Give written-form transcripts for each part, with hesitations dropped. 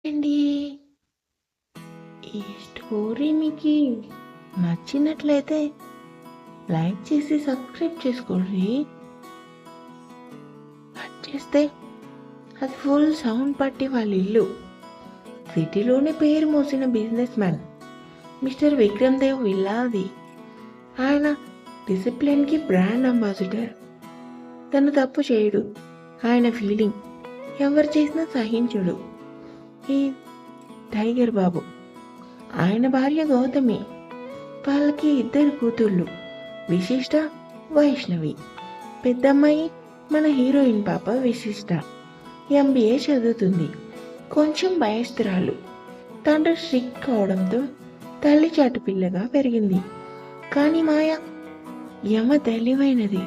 అండి. ఈ స్టోరీ మీకు నచ్చినట్లయితే లైక్ చేసి సబ్స్క్రైబ్ చేసుకోండి. కట్ చేస్తే అది ఫుల్ సౌండ్ పట్టి వాళ్ళ ఇల్లు. సిటీలోనే పేరు మోసిన businessman mister Vikram Dev విల్లాది. ఆయన డిసిప్లిన్కి బ్రాండ్ అంబాసిడర్. తను తప్పు చేయడు. ఆయన ఫీలింగ్ ఎవరు చేసినా సహించుడు. ఈ టైగర్ బాబు. ఆయన భార్య గౌతమి. వాళ్ళకి ఇద్దరు కూతుళ్ళు, విశిష్ట, వైష్ణవి. పెద్దమ్మాయి మన హీరోయిన్ పాప విశిష్ట. ఎంబీఏ చదువుతుంది. కొంచెం భయస్తురాలు. తండ్రి స్ట్రిక్ట్ కావడంతో తల్లి చాటు పిల్లగా పెరిగింది. కానీ మాయ యమ తెలివైనది.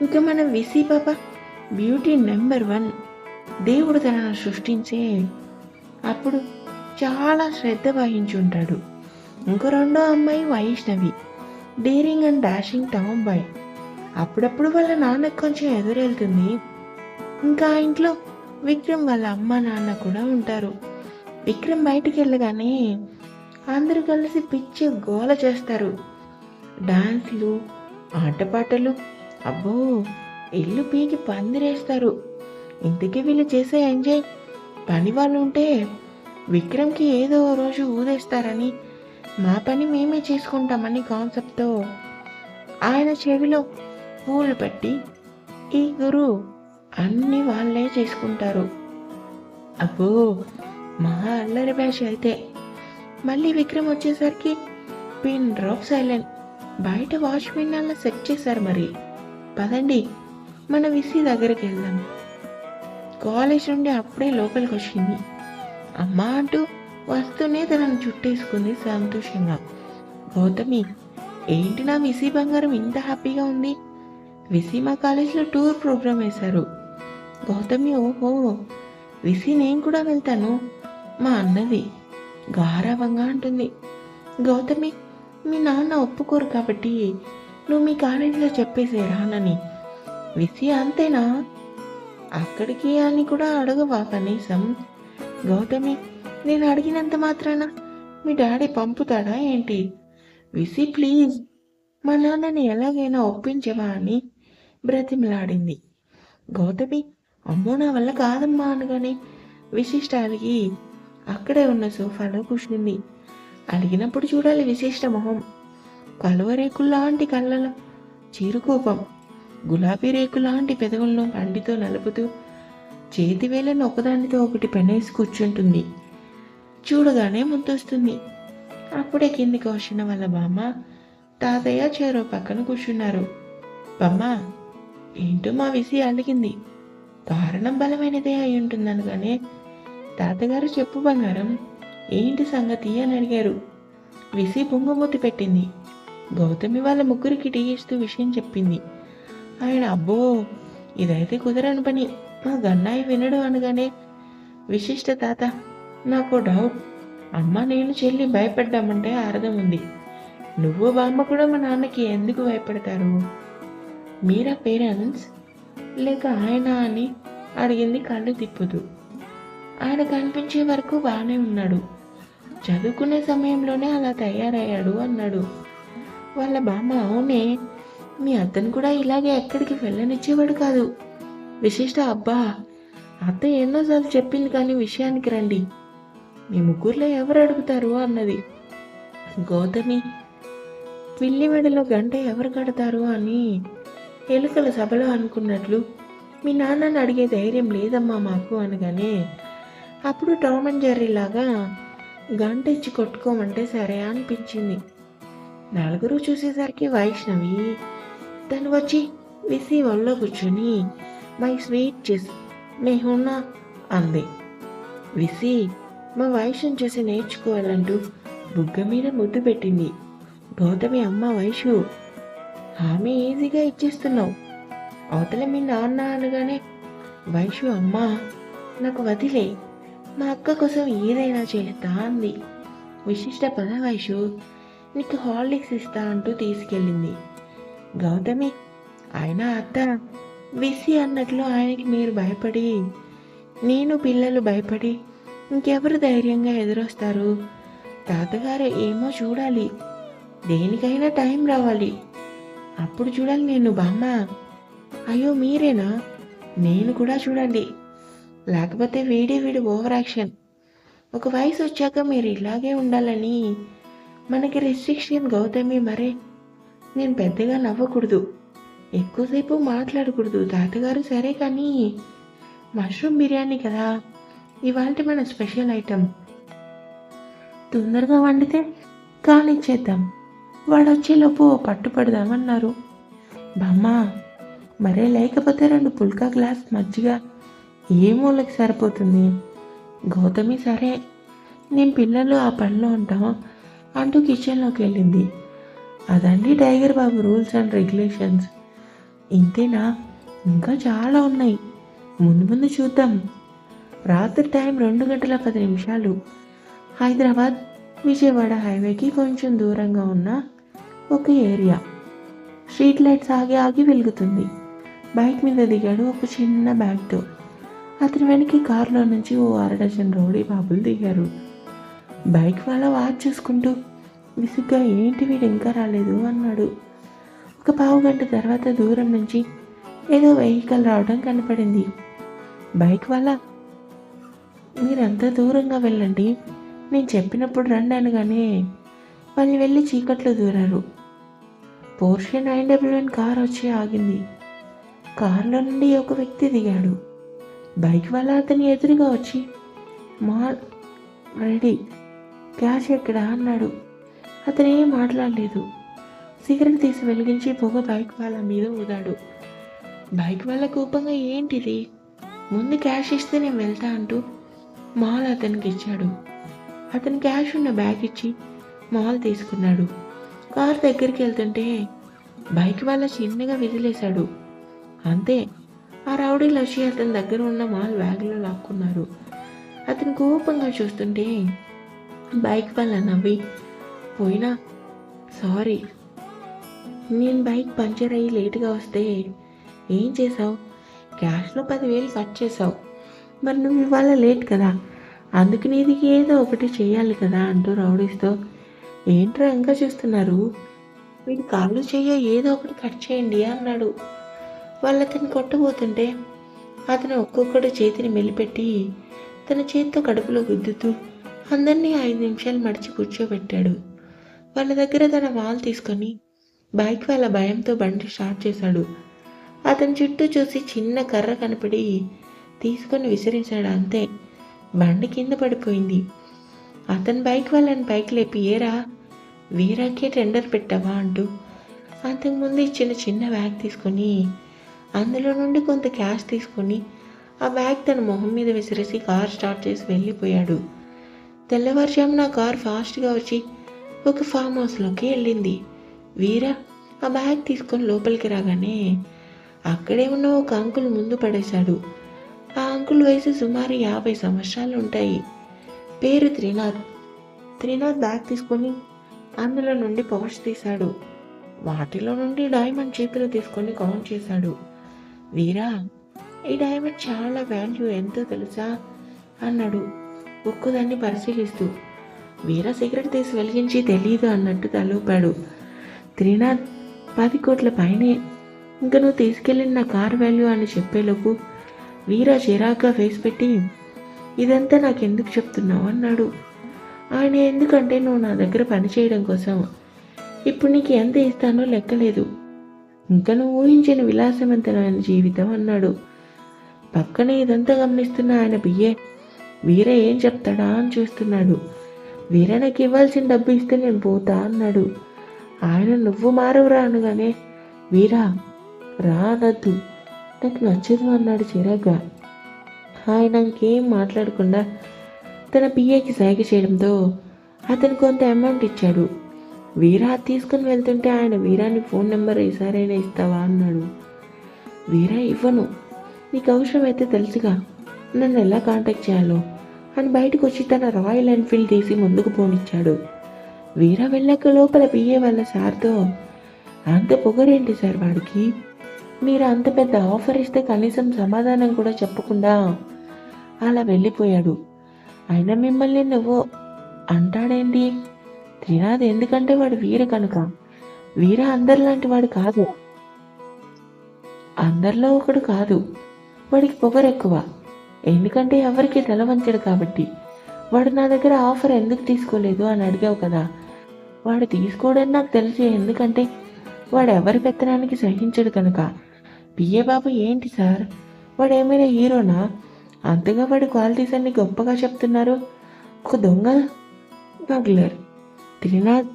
ఇంకా మన విసి పాప బ్యూటీ నెంబర్ 1. దేవుడు తనను సృష్టించే అప్పుడు చాలా శ్రద్ధ వహించుంటాడు. ఇంకో రెండో అమ్మాయి Vaishnavi, daring and dashing tomboy. అప్పుడప్పుడు వాళ్ళ నాన్నకు కొంచెం ఎదురెళ్తుంది. ఇంకా ఇంట్లో విక్రమ్ వాళ్ళ అమ్మ నాన్న కూడా ఉంటారు. విక్రమ్ బయటికి వెళ్ళగానే అందరూ కలిసి పిచ్చి గోల చేస్తారు. డాన్స్లు, ఆటపాటలు, అబ్బో ఇల్లు పీకి పందిరేస్తారు. ఇంతకీ వీళ్ళు చేసే ఎంజాయ్ పని వాళ్ళు ఉంటే విక్రమ్కి ఏదో రోజు ఊదేస్తారని, మా పని మేమే చేసుకుంటామని కాన్సెప్ట్తో ఆయన చెవిలో పూలు పెట్టి ఈ గురు అన్ని వాళ్ళే చేసుకుంటారు. అబ్బో మా అల్లరి బ్యాచ్ అయితే. మళ్ళీ విక్రమ్ వచ్చేసరికి పిన్ డ్రాప్ సైలెంట్. బయట వాచ్మెన్ అలా సెట్ చేశారు. మరి పదండి మన విసి దగ్గరికి వెళ్దాం. కాలేజ్ నుండి అప్పుడే లోపలికి వచ్చింది. అమ్మా అంటూ వస్తూనే తనను చుట్టేసుకుంది సంతోషంగా. గౌతమి, ఏంటి నా విసి బంగారం ఇంత హ్యాపీగా ఉంది? విసి మా కాలేజ్లో టూర్ ప్రోగ్రామ్ వేశారు. గౌతమి, ఓహో విసి నేను కూడా వెళ్తాను మా అన్నది గారాభంగా అంటుంది. గౌతమి, మీ నాన్న ఒప్పుకోరు కాబట్టి నువ్వు మీ కాలేజీలో చెప్పేసేరానని. విసి అంతేనా? అక్కడికి అని కూడా అడగవా కనీసం? గౌతమి, నేను అడిగినంత మాత్రాన మీ డాడీ పంపుతాడా ఏంటి? విసి ప్లీజ్ మా నాన్నని ఎలాగైనా ఒప్పించవా అని బ్రతిమలాడింది. గౌతమి, అమ్మో నా వల్ల కాదమ్మా అనగానే విశిష్ట అలిగి అక్కడే ఉన్న సోఫాలో కూర్చుంది. అడిగినప్పుడు చూడాలి విశిష్ట మొహం. కలువరేకుల్లాంటి కళ్ళలో చీరుకోపం, గులాబీ రేకులాంటి పెదవులను పండితో నలుపుతూ చేతి వేలను ఒకదానితో ఒకటి పెనేసి కూర్చుంటుంది. చూడగానే ముద్దొస్తుంది. అప్పుడే కిందికి వచ్చిన వాళ్ళ బామ్మ, తాతయ్య చెరో పక్కన కూర్చున్నారు. బామ్మ, ఏంటో మా విసి అలిగింది. కారణం బలమైనదే అయి ఉంటుందనగానే, తాతగారు చెప్పు బంగారం, ఏంటి సంగతి అని అడిగారు. విసి బొంగమూతి పెట్టింది. గౌతమి వాళ్ళ ముగ్గురికి టీ ఇస్తూ విషయం చెప్పింది. ఆయన, అబ్బో ఇదైతే కుదరని పని, మా గన్నాయి వినడు అనగానే, విశిష్ట తాత, నాకు డౌట్. అమ్మ నేను చెల్లి భయపడ్డామంటే అర్థం ఉంది. నువ్వు బామ్మ కూడా మా నాన్నకి ఎందుకు భయపడతారు? మీరా పేరెంట్స్ లేక ఆయన అని అడిగింది కళ్ళు తిప్పుతూ. ఆయన కనిపించే వరకు బాగానే ఉన్నాడు. చదువుకునే సమయంలోనే అలా తయారయ్యాడు అన్నాడు. వాళ్ళ బామ్మ, అవునే, మీ అత్తను కూడా ఇలాగే ఎక్కడికి వెళ్ళనిచ్చేవాడు కాదు. విశిష్ట, అబ్బా అత్త ఎన్నోసార్లు చెప్పింది కానీ విషయానికి రండి. మీ ముగ్గురులో ఎవరు అడుగుతారు అన్నది. గౌతమి, పిల్లి మెడలో గంట ఎవరు కడతారు అని ఎలుకల సభలో అనుకున్నట్లు మీ నాన్నని అడిగే ధైర్యం లేదమ్మా మాకు అనగానే, అప్పుడు టామ్ అండ్ జెర్రీ లాగా గంట ఇచ్చి కొట్టుకోమంటే సరే అనిపించింది. నలుగురు చూసేసరికి వైష్ణవి తను వచ్చి విసి ఒళ్ళో కూర్చొని మై స్వీట్ చెస్ మేహున్నా అంది. విసి మా వైష్ణం చూసి నేర్చుకోవాలంటూ బుగ్గ మీద ముద్దు పెట్టింది. గౌతమి, అమ్మ వైషు, హామీ ఈజీగా ఇచ్చేస్తున్నావు, అవతల మీ నాన్న అనగానే, వైషు, అమ్మా నాకు వదిలే, మా అక్క కోసం ఏదైనా చేస్తా అంది. విశిష్ట, పద వైషు, నీకు హార్లిక్స్ ఇస్తా అంటూ తీసుకెళ్ళింది. గౌతమి, ఆయన అత్త విసి అన్నట్లు ఆయనకి మీరు భయపడి, నేను పిల్లలు భయపడి ఇంకెవరు ధైర్యంగా ఎదురొస్తారు? తాతగారు ఏమో చూడాలి. దేనికైనా టైం రావాలి. అప్పుడు చూడాలి నేను బామ్మ. అయ్యో మీరేనా? నేను కూడా చూడండి. లేకపోతే వీడు ఓవర్ యాక్షన్. ఒక వయసు వచ్చాక మీరు ఇలాగే ఉండాలని మనకి రెస్ట్రిక్షన్ గౌతమి మరే. నేను పెద్దగా నవ్వకూడదు, ఎక్కువసేపు మాట్లాడకూడదు. తాతగారు సరే కానీ మష్రూమ్ బిర్యానీ కదా ఇవాళ మన స్పెషల్ ఐటెం. తొందరగా వండితే కానిచ్చేద్దాం. వాడొచ్చేలోపు పట్టుపడదామన్నారు. బామ్మ మరే లేకపోతే 2 పుల్కా గ్లాస్ మజ్జిగ ఏ మూలకి సరిపోతుంది? గౌతమి సరే, నేను పిల్లలు ఆ పనిలో ఉంటాం అంటూ కిచెన్లోకి వెళ్ళింది. అదండి tiger Babu rules and regulations. ఇంతేనా? ఇంకా చాలా ఉన్నాయి. ముందు ముందు చూద్దాం. రాత్రి టైం 2:10. హైదరాబాద్ విజయవాడ హైవేకి కొంచెం దూరంగా ఉన్న ఒక ఏరియా. స్ట్రీట్ లైట్స్ ఆగి ఆగి వెలుగుతుంది. బైక్ మీద దిగాడు ఒక చిన్న బ్యాగ్తో. అతని వెనక్కి కారులో నుంచి ఓ 6 డజన్ రౌడీ బాబులు దిగారు. బైక్ వాళ్ళ వాచ్ చూసుకుంటూ విసుగ్గా ఏంటి వీడు ఇంకా రాలేదు అన్నాడు. ఒక పావుగంట తర్వాత దూరం నుంచి ఏదో వెహికల్ రావడం కనపడింది. బైక్ వాళ్ళ మీరంతా దూరంగా వెళ్ళండి, నేను చెప్పినప్పుడు రండి అనగానే వాళ్ళు వెళ్ళి చీకట్లో దూరారు. పోర్షే 911 కార్ వచ్చి ఆగింది. కారులో నుండి ఒక వ్యక్తి దిగాడు. బైక్ వల్ల అతని ఎదురుగా వచ్చి మాల్ రెడీ, క్యాష్ ఎక్కడా అన్నాడు. అతను ఏం మాట్లాడలేదు. సిగరెట్ తీసి వెలిగించి పొగ బైక్ వాళ్ళ మీద ఊదాడు. బైక్ వాళ్ళ కోపంగా ఏంటిది, ముందు క్యాష్ ఇస్తే నేను వెళ్తా అంటూ మాల్ అతనికి ఇచ్చాడు. అతను క్యాష్ ఉన్న బ్యాగ్ ఇచ్చి మాల్ తీసుకున్నాడు. కార్ దగ్గరికి వెళ్తుంటే బైక్ వాళ్ళ చిన్నగా విదిలేశాడు. అంతే, ఆ రౌడీలు వచ్చి అతని దగ్గర ఉన్న మాల్ బ్యాగ్లో లాక్కున్నారు. అతను కోపంగా చూస్తుంటే బైక్ వాళ్ళ నవ్వి, పోయినా సారీ, నేను బైక్ పంచర్ అయ్యి లేటుగా వస్తే ఏం చేసావు? క్యాష్లో 10,000 కట్ చేసావు. మరి నువ్వు ఇవాళ లేట్ కదా, అందుకు నీది ఏదో ఒకటి చేయాలి కదా అంటూ రౌడీస్తో, ఏంట్రా ఇంకా చూస్తున్నారు, వీడి కాళ్ళు చెయ్యో ఏదో ఒకటి కట్ చేయండి అన్నాడు. వాళ్ళు అతను కొట్టబోతుంటే అతను ఒక్కొక్కటి చేతిని మెలిపెట్టి తన చేతితో కడుపులో గుద్దుతూ అందరినీ 5 నిమిషాలు మడిచి కూర్చోబెట్టాడు. వాళ్ళ దగ్గర తన మాల్ తీసుకొని బైక్ వాళ్ళ భయంతో బండి స్టార్ట్ చేశాడు. అతని చుట్టూ చూసి చిన్న కర్ర కనపడి తీసుకొని విసిరించాడు. అంతే, బండి కింద పడిపోయింది. అతని బైక్ వాళ్ళని పైకి లేపి, ఏరా వీరాకే టెండర్ పెట్టావా అంటూ అంతకుముందు ఇచ్చిన చిన్న బ్యాగ్ తీసుకొని అందులో నుండి కొంత క్యాష్ తీసుకొని ఆ బ్యాగ్ తన మొహం మీద విసిరేసి కార్ స్టార్ట్ చేసి వెళ్ళిపోయాడు. తెల్లవారుజామున కార్ ఫాస్ట్గా వచ్చి ఒక ఫామ్ హౌస్లోకి వెళ్ళింది. వీరా ఆ బ్యాగ్ తీసుకొని లోపలికి రాగానే అక్కడే ఉన్న ఒక అంకుల్ ముందు పడేశాడు. ఆ అంకుల్ వయసు సుమారు 50 సంవత్సరాలు ఉంటాయి. పేరు త్రినాథ్. త్రినాథ్ బ్యాగ్ తీసుకొని అందులో నుండి పౌచ్ తీశాడు. వాటిలో నుండి డైమండ్ చేతులు తీసుకొని కౌంట్ చేశాడు. వీరా, ఈ డైమండ్ చాలా వాల్యూ, ఎంతో తెలుసా అన్నాడు ఒక్కదాన్ని పరిశీలిస్తూ. వీరా సిగరెట్ తీసి వెలిగించి తెలీదు అన్నట్టు తలూపాడు. త్రినాథ్, 10 కోట్ల పైనే. ఇంకా నువ్వు తీసుకెళ్ళిన నా కార్ వాల్యూ అని చెప్పేలోపు వీరా చిరాగ్గా ఫేస్ పెట్టి, ఇదంతా నాకెందుకు చెప్తున్నావు అన్నాడు. ఆయన ఎందుకంటే నువ్వు నా దగ్గర పని చేయడం కోసం. ఇప్పుడు నీకు ఎంత ఇస్తానో లెక్కలేదు. ఇంకా నువ్వు ఊహించిన విలాసవంతమైన జీవితం అన్నాడు. పక్కనే ఇదంతా గమనిస్తున్న ఆయన పిఏ వీర ఏం చెప్తాడా అని చూస్తున్నాడు. వీర నాకు ఇవ్వాల్సిన డబ్బు ఇస్తే నేను పోతా అన్నాడు. ఆయన నువ్వు మారవురా అనగానే, వీరా రా అనద్దు, నాకు నచ్చదు అన్నాడు చిరాగ్గా. ఆయన ఇంకేం మాట్లాడకుండా తన పిఏకి సైగ చేయడంతో అతను కొంత అమౌంట్ ఇచ్చాడు. వీరా తీసుకుని వెళ్తుంటే ఆయన వీరాని ఫోన్ నెంబర్ ఈసారైనా ఇస్తావా అన్నాడు. వీరా, ఇవ్వను, నీకు అవసరమైతే తెలుసుగా నన్ను ఎలా కాంటాక్ట్ చేయాలో అని బయటకు వచ్చి తన రాయల్ ఎన్ఫీల్డ్ తీసి ముందుకు పోనిచ్చాడు. వీరా వెళ్ళాక లోపల పిఏ వాళ్ళ సార్తో, అంత పొగరేంటి సార్ వాడికి, మీరు అంత పెద్ద ఆఫర్ ఇస్తే కనీసం సమాధానం కూడా చెప్పకుండా అలా వెళ్ళిపోయాడు. అయినా మిమ్మల్ని నువ్వు అంటాడేంటి? త్రినాథ్ ఎందుకంటే వాడు వీర కనుక. వీర అందరిలాంటి వాడు కాదు, అందరిలో ఒకడు కాదు. వాడికి పొగరెక్కువ, ఎందుకంటే ఎవరికి తల వంచడు కాబట్టి. వాడు నా దగ్గర ఆఫర్ ఎందుకు తీసుకోలేదు అని అడిగావు కదా. వాడు తీసుకోవడని నాకు తెలుసు, ఎందుకంటే వాడు ఎవరి పెత్తనానికి సహించడు కనుక. పిఏ బాబు ఏంటి సార్, వాడు ఏమైనా హీరోనా? అంతగా వాడి క్వాలిటీస్ అన్ని గొప్పగా చెప్తున్నారు. ఒక దొంగ స్మగ్లర్. త్రినాథ్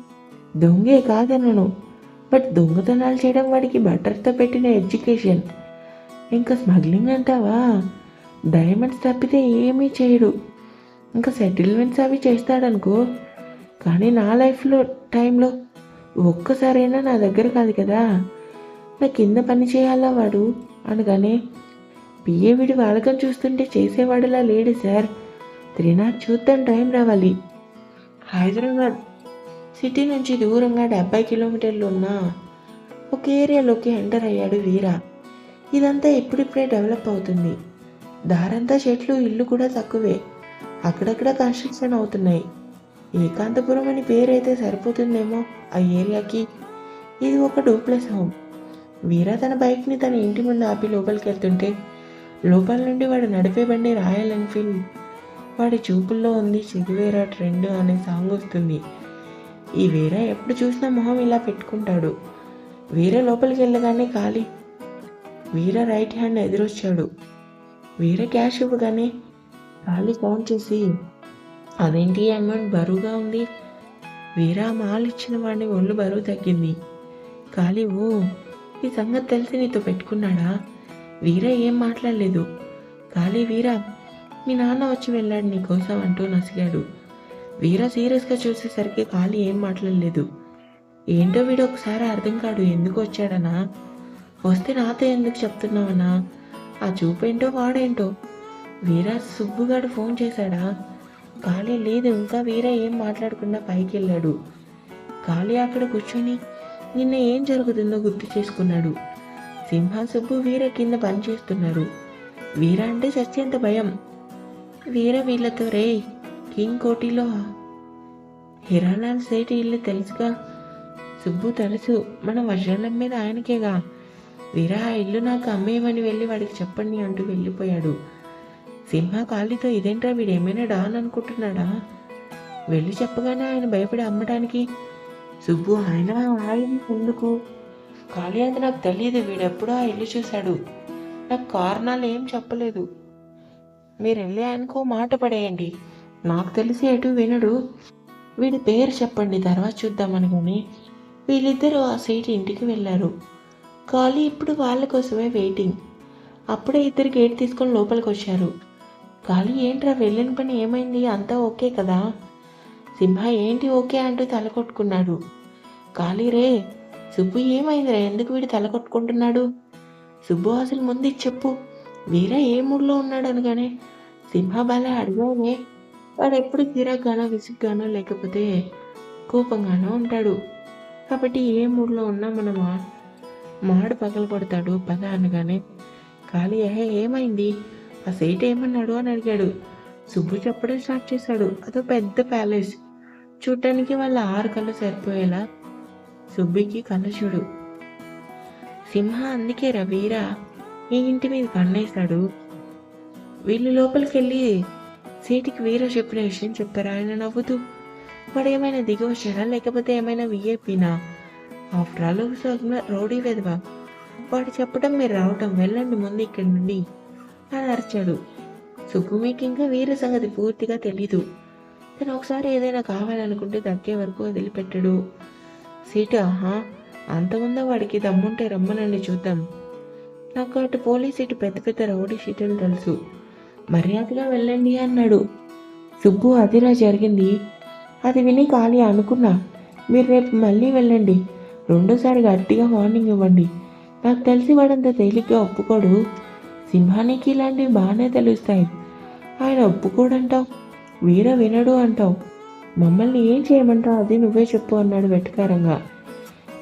దొంగే కాదనను, బట్ దొంగతనాలు చేయడం వాడికి బటర్తో పెట్టిన ఎడ్యుకేషన్. ఇంకా స్మగ్లింగ్ అంటావా? డైమండ్స్ తప్పితే ఏమీ చేయడు. ఇంకా సెటిల్మెంట్స్ అవి చేస్తాడనుకో, కానీ నా లైఫ్లో టైంలో ఒక్కసారైనా నా దగ్గర కాదు కదా. నా కింద పని చేయాలా వాడు అనగానే, పిఏ వీడి వాళ్ళకం చూస్తుంటే చేసేవాడిలా లేడు సార్. త్రినాథ్ చూద్దాం, టైం రావాలి. హైదరాబాద్ సిటీ నుంచి దూరంగా 70 కిలోమీటర్లు ఉన్న ఒక ఏరియాలోకి ఎంటర్ అయ్యాడు వీర. ఇదంతా ఇప్పుడిప్పుడే డెవలప్ అవుతుంది. దారంతా చెట్లు, ఇల్లు కూడా తక్కువే. అక్కడక్కడ కన్స్ట్రక్షన్ అవుతున్నాయి. ఏకాంతపురం అని పేరైతే సరిపోతుందేమో ఆ ఏరియాకి. ఇది ఒక డూప్లెక్స్ హోమ్. వీర తన బైక్ని తన ఇంటి ముందు ఆపి లోపలికి వెళ్తుంటే, లోపల నుండి వాడు నడిపే బండి రాయల్ ఎన్ఫీల్డ్. వాడి చూపుల్లో ఉంది చిగువేరా ట్రెండ్ అనే సాంగ్ వస్తుంది. ఈ వీర ఎప్పుడు చూసినా మొహం ఇలా పెట్టుకుంటాడు. వీర లోపలికి వెళ్ళగానే ఖాళీ వీర రైట్ హ్యాండ్ ఎదురొచ్చాడు. వీర క్యాష్ ఇవ్వగానే ఖాళీ కౌంట్ చేసి, అదేంటి అమౌంట్ బరువుగా ఉంది? వీర మాల్ ఇచ్చిన వాడిని ఒళ్ళు బరువు తగ్గింది. ఖాళీ ఓ, ఈ సంగతి తెలిసి నీతో పెట్టుకున్నాడా? వీర ఏం మాట్లాడలేదు. ఖాళీ వీర, మీ నాన్న వచ్చి వెళ్ళాడు నీకోసం అంటూ నసిగాడు. వీర సీరియస్గా చూసేసరికి ఖాళీ ఏం మాట్లాడలేదు. ఏంటో వీడు ఒకసారి అర్థం కాడు, ఎందుకు వచ్చాడనా? వస్తే నాతో ఎందుకు చెప్తున్నావనా? ఆ చూపేంటో వాడేంటో. వీర సుబ్బుగాడు ఫోన్ చేశాడా? ఖాళీ లేదు. ఇంకా వీర ఏం మాట్లాడకుండా పైకి వెళ్ళాడు. ఖాళీ అక్కడ కూర్చొని నిన్న ఏం జరుగుతుందో గుర్తు చేసుకున్నాడు. సింహ, సుబ్బు వీర కింద పని చేస్తున్నారు. వీర అంటే చచ్చేంత భయం. వీర వీళ్ళతో, రే కింగ్ కోటిలో హిరాలాల్ సేటి ఇల్లు తెలుసుగా? సుబ్బు తెలుసు, మన వజ్రాలం మీద ఆయనకేగా. వీర ఆ ఇల్లు నాకు అమ్మేయమని వెళ్ళి వాడికి చెప్పండి అంటూ వెళ్ళిపోయాడు. సింహ ఖాళీతో, ఇదేంట్రా వీడేమైనా డాన్ అనుకుంటున్నాడా? వెళ్ళి చెప్పగానే ఆయన భయపడి అమ్మడానికి. సుబ్బు, ఆయన ఎందుకు? ఖాళీ అది నాకు తెలియదు, వీడెప్పుడో ఆ ఇల్లు చూశాడు, నాకు కారణాలు ఏం చెప్పలేదు. మీరు వెళ్ళి ఆయనకు మాట పడేయండి, నాకు తెలిసి ఎటు వినడు. వీడి పేరు చెప్పండి, తర్వాత చూద్దామని. కానీ వీళ్ళిద్దరూ ఆ సైట్ ఇంటికి వెళ్ళారు. ఖాళీ ఇప్పుడు వాళ్ళ కోసమే వెయిటింగ్. అప్పుడే ఇద్దరు గేట్ తీసుకొని లోపలికి వచ్చారు. ఖాళీ, ఏంట్రా వెళ్ళిన పని ఏమైంది? అంతా ఓకే కదా? సింహ, ఏంటి ఓకే అంటూ తల కొట్టుకున్నాడు. ఖాళీ, రే సుబ్బు ఏమైందిరా, ఎందుకు వీడు తల కొట్టుకుంటున్నాడు? సుబ్బు, అసలు ముందు చెప్పు, వీర ఏ మూడ్లో ఉన్నాడు అనగానే, సింహ, బాలే అడిగానే, వాడు ఎప్పుడు చిరాగ్గానో విసుగ్గానో లేకపోతే కోపంగానో ఉంటాడు. కాబట్టి ఏ మూడ్లో ఉన్నా మనం మాడు పగలు కొడతాడు పద అనగానే, ఖాళీ, ఏమైంది, ఆ సైట్ ఏమన్నాడు అని అడిగాడు. సుబ్బు చెప్పడం స్టార్ట్ చేశాడు. అదో పెద్ద ప్యాలెస్, చూడటానికి వాళ్ళ 6 కళ్ళు సరిపోయేలా సుబ్బికి కళ్ళు చూడు. సింహ, అందుకే వీరా ఈ ఇంటి మీద కన్నేశాడు. వీళ్ళు లోపలికి వెళ్ళి సీటికి వీర చెప్పిన విషయం చెప్పారు. ఆయన నవ్వుతూ, వాడు ఏమైనా దిగి వచ్చాడా లేకపోతే ఏమైనా విఐపీనా? ఆఫ్టర్ ఆల్ రౌడీ వెదవా, వాడు చెప్పడం మీరు రావటం, వెళ్ళండి ముందు ఇక్కడి నుండి అని అరిచాడు. సుబ్బు, మీకు ఇంకా వీర సంగతి పూర్తిగా తెలీదు. తను ఒకసారి ఏదైనా కావాలనుకుంటే దక్కే వరకు వదిలిపెట్టాడు. సీటు, అంతముందా వాడికి దమ్ముంటే రమ్మనండి చూద్దాం. నాకు అటు పోలీస్ సీటు పెద్ద పెద్ద రౌడీ సీటులు తెలుసు, మర్యాదగా వెళ్ళండి అన్నాడు. సుబ్బు, అదిరా జరిగింది. అది విని ఖాళీ అనుకున్నా, మీరు రేపు మళ్ళీ వెళ్ళండి, రెండోసారి గట్టిగా వార్నింగ్ ఇవ్వండి. నాకు తెలిసి వాడంత తేలిగ్గా ఒప్పుకోడు. సింహానికి ఇలాంటివి బాగానే తెలుస్తాయి. ఆయన ఒప్పుకోడంటావు, వీర వినడు అంటావు, మమ్మల్ని ఏం చేయమంటావు అది నువ్వే చెప్పు అన్నాడు వెటకారంగా.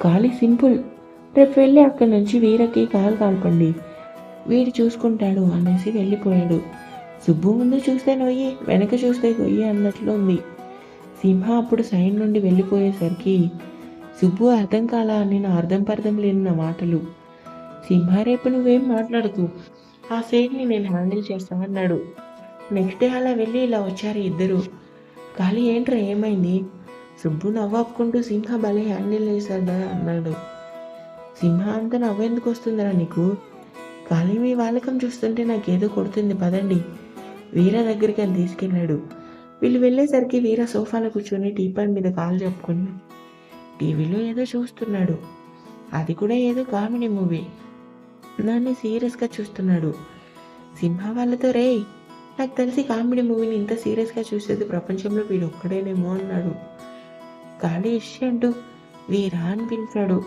ఖాళీ, సింపుల్, రేపు వెళ్ళి అక్కడి నుంచి వీరకి కాలు కాల్పండి, వీడు చూసుకుంటాడు అనేసి వెళ్ళిపోయాడు. సుబ్బు ముందు చూస్తే నొయ్యి, వెనక చూస్తే గొయ్యి అన్నట్లు ఉంది. సింహ అప్పుడు సైడ్ నుండి వెళ్ళిపోయేసరికి సుబ్బు అర్థం కాలా అని నా అర్థం పర్థం లేని నా మాటలు. సింహ రేపు నువ్వేం మాట్లాడుతూ ఆ సైడ్ని నేను హ్యాండిల్ చేస్తా అన్నాడు. నెక్స్ట్ డే అలా వెళ్ళి ఇలా వచ్చారు ఇద్దరు. గాలి ఏంట్రా ఏమైంది? సుబ్బు నవ్వాపుకుంటూ సింహ భలే హ్యాండిల్ చేశాడా అన్నాడు. సింహ అంతా నవ్వెందుకు వస్తుందిరా నీకు? గాలి మీ వాలకం చూస్తుంటే నాకేదో కొడుతుంది పదండి. వీర దగ్గరికి అని తీసుకెళ్ళాడు. వీళ్ళు వెళ్ళేసరికి వీర సోఫాలో కూర్చొని టీపాయ్ మీద కాలు చెప్పుకొని టీవీలో ఏదో చూస్తున్నాడు. అది కూడా ఏదో కామెడీ మూవీ. నన్ను సీరియస్గా చూస్తున్నాడు. సింహ వాళ్ళతో రేయ్, నాకు తెలిసి కామెడీ మూవీని ఇంత సీరియస్గా చూసేది ప్రపంచంలో వీడు ఒక్కడేనేమో అన్నాడు. గాలి ఇష్యూ అంటూ వీరా అని పిలిచాడు.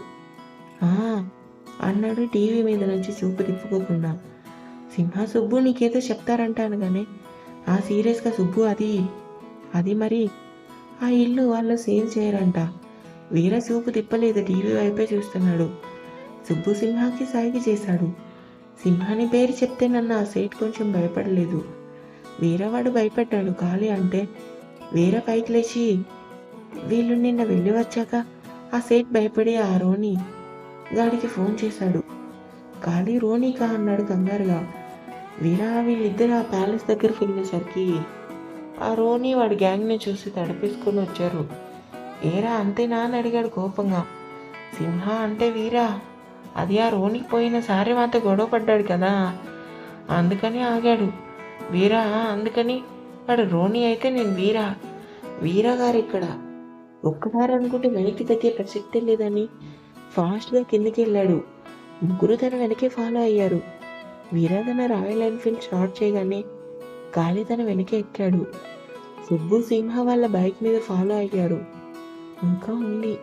అన్నాడు టీవీ మీద నుంచి చూపు తిప్పుకోకుండా. సింహ సుబ్బు నీకేదో చెప్తారంటాను కానీ సీరియస్గా సుబ్బు అది మరి ఆ ఇల్లు వాళ్ళు సేల్ చేయరంట. వీర చూపు తిప్పలేదు, టీవీ వైపే చూస్తున్నాడు. సుబ్బు సింహాకి సాయికి చేశాడు. సింహాని పేరు చెప్తే నన్ను ఆ సైట్ కొంచెం భయపడలేదు. వీరవాడు భయపడ్డాడు గాలి అంటే. వీర పైకి లేచి వీళ్ళు నిన్న వెళ్ళి వచ్చాక ఆ సైట్ భయపడి ఆ రోని గాడికి ఫోన్ చేశాడు. గాలి రోనీకా అన్నాడు కంగారుగా. వీరా వీళ్ళిద్దరు ఆ ప్యాలెస్ దగ్గరికి వెళ్ళేసరికి ఆ రోని వాడి గ్యాంగ్ని చూసి తడిపేసుకొని వచ్చారు. ఏరా అంతేనా అని అడిగాడు కోపంగా. సింహ అంటే వీరా అది ఆ రోనికి పోయిన సారి మాతో గొడవ పడ్డాడు కదా, అందుకని ఆగాడు. వీరా అందుకని వాడు రోని అయితే నేను వీరా గారు ఇక్కడ ఒక్కసారి అనుకుంటే వెనక్కి తగ్గే ప్రసక్తే లేదని ఫాస్ట్గా కిందికి వెళ్ళాడు. ముగ్గురు తన వెనకే ఫాలో అయ్యారు. వీరా తన రాయల్ ఎన్ఫీల్డ్ స్టార్ట్ చేయగానే గాలి తన వెనకే ఎక్కాడు. సుబ్బు సింహ వాళ్ళ బైక్ మీద ఫాలో అయ్యారు. ఇంకా ఉంది.